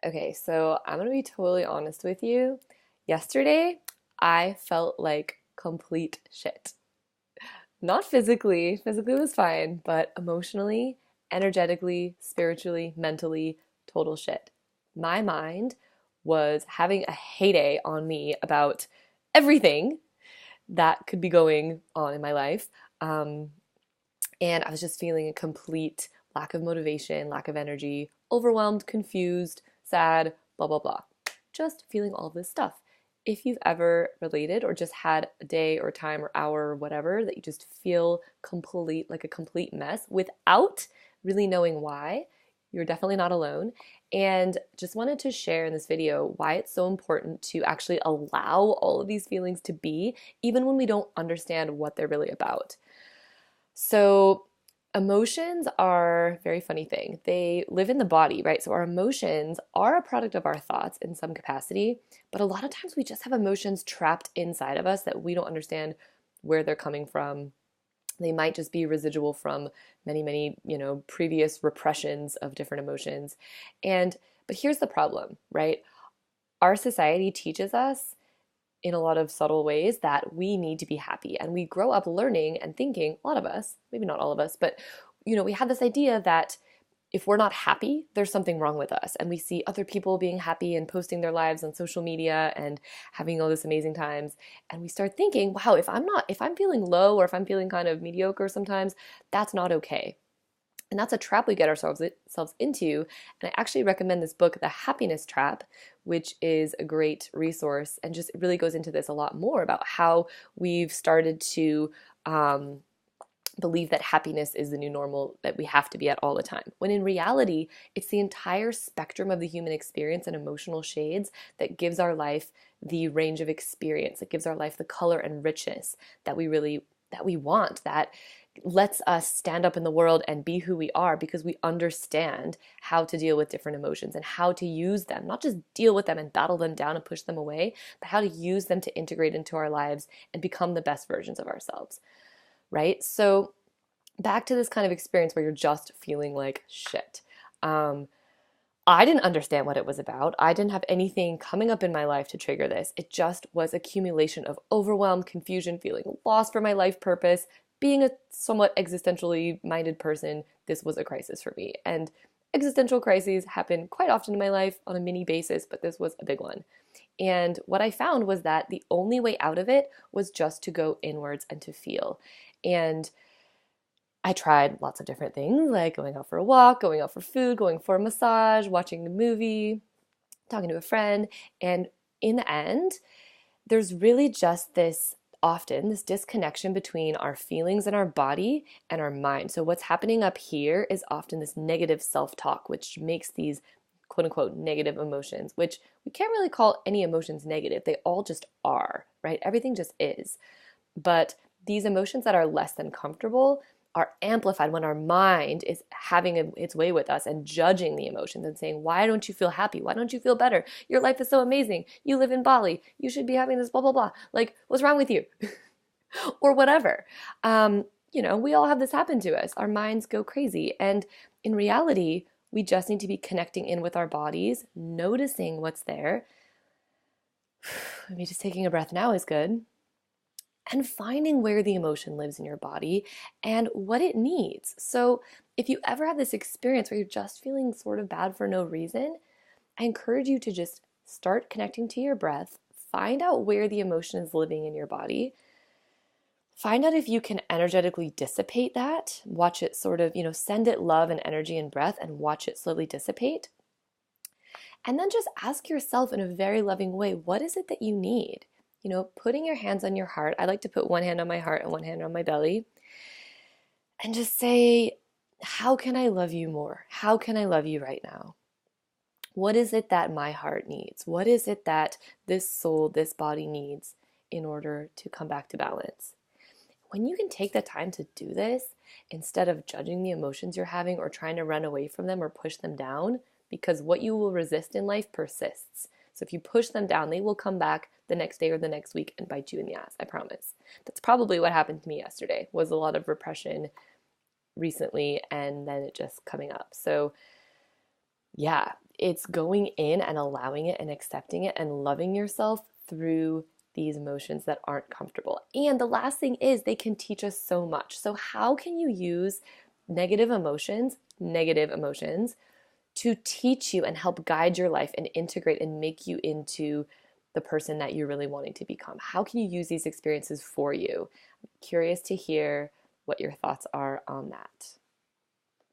Okay, so I'm gonna be totally honest with you. Yesterday, I felt like complete shit. Not physically, physically was fine, but emotionally, energetically, spiritually, mentally, total shit. My mind was having a heyday on me about everything that could be going on in my life. Um, and I was just feeling a complete lack of motivation, lack of energy, overwhelmed, confused, sad, blah, blah, blah. Just feeling all this stuff. If you've ever related or just had a day or time or hour or whatever that you just feel complete, like a complete mess without really knowing why, you're definitely not alone. And just wanted to share in this video why it's so important to actually allow all of these feelings to be, even when we don't understand what they're really about. So, emotions are a very funny thing. They live in the body, right? So, our emotions are a product of our thoughts in some capacity, but a lot of times we just have emotions trapped inside of us that we don't understand where they're coming from. They might just be residual from many, previous repressions of different emotions. But here's the problem, right? Our society teaches us in a lot of subtle ways that we need to be happy. And we grow up learning and thinking, a lot of us, maybe not all of us, but we have this idea that if we're not happy, there's something wrong with us. And we see other people being happy and posting their lives on social media and having all this amazing times. And we start thinking, wow, if I'm feeling low or if I'm feeling kind of mediocre sometimes, that's not okay. And that's a trap we get ourselves into. And I actually recommend this book, The Happiness Trap, which is a great resource and just really goes into this a lot more about how we've started to believe that happiness is the new normal, that we have to be at all the time. When in reality, it's the entire spectrum of the human experience and emotional shades that gives our life the range of experience, that gives our life the color and richness that we want, that lets us stand up in the world and be who we are because we understand how to deal with different emotions and how to use them, not just deal with them and battle them down and push them away, but how to use them to integrate into our lives and become the best versions of ourselves, right? So back to this kind of experience where you're just feeling like shit. I didn't understand what it was about. I didn't have anything coming up in my life to trigger this. It just was accumulation of overwhelm, confusion, feeling lost for my life purpose. Being a somewhat existentially minded person, this was a crisis for me. And existential crises happen quite often in my life on a mini basis, but this was a big one. And what I found was that the only way out of it was just to go inwards and to feel. And I tried lots of different things, like going out for a walk, going out for food, going for a massage, watching a movie, talking to a friend. And in the end, there's really just this disconnection between our feelings and our body and our mind. So what's happening up here is often this negative self-talk, which makes these quote unquote negative emotions, which we can't really call any emotions negative. They all just are, right? Everything just is. But these emotions that are less than comfortable are amplified when our mind is having its way with us and judging the emotions and saying, why don't you feel happy? Why don't you feel better? Your life is so amazing. You live in Bali. You should be having this blah, blah, blah. Like, what's wrong with you? Or whatever. We all have this happen to us. Our minds go crazy. And in reality, we just need to be connecting in with our bodies, noticing what's there. Maybe just taking a breath now is good, and finding where the emotion lives in your body and what it needs. So, if you ever have this experience where you're just feeling sort of bad for no reason, I encourage you to just start connecting to your breath, find out where the emotion is living in your body, find out if you can energetically dissipate that, watch it sort of, send it love and energy and breath and watch it slowly dissipate. And then just ask yourself in a very loving way, what is it that you need? Putting your hands on your heart. I like to put one hand on my heart and one hand on my belly and just say, how can I love you more? How can I love you right now? What is it that my heart needs? What is it that this soul, this body needs in order to come back to balance? When you can take the time to do this, instead of judging the emotions you're having or trying to run away from them or push them down, because what you will resist in life persists. So if you push them down, they will come back the next day or the next week and bite you in the ass, I promise. That's probably what happened to me yesterday, was a lot of repression recently and then it just coming up. So yeah, it's going in and allowing it and accepting it and loving yourself through these emotions that aren't comfortable. And the last thing is they can teach us so much. So how can you use negative emotions to teach you and help guide your life and integrate and make you into the person that you're really wanting to become? How can you use these experiences for you? I'm curious to hear what your thoughts are on that.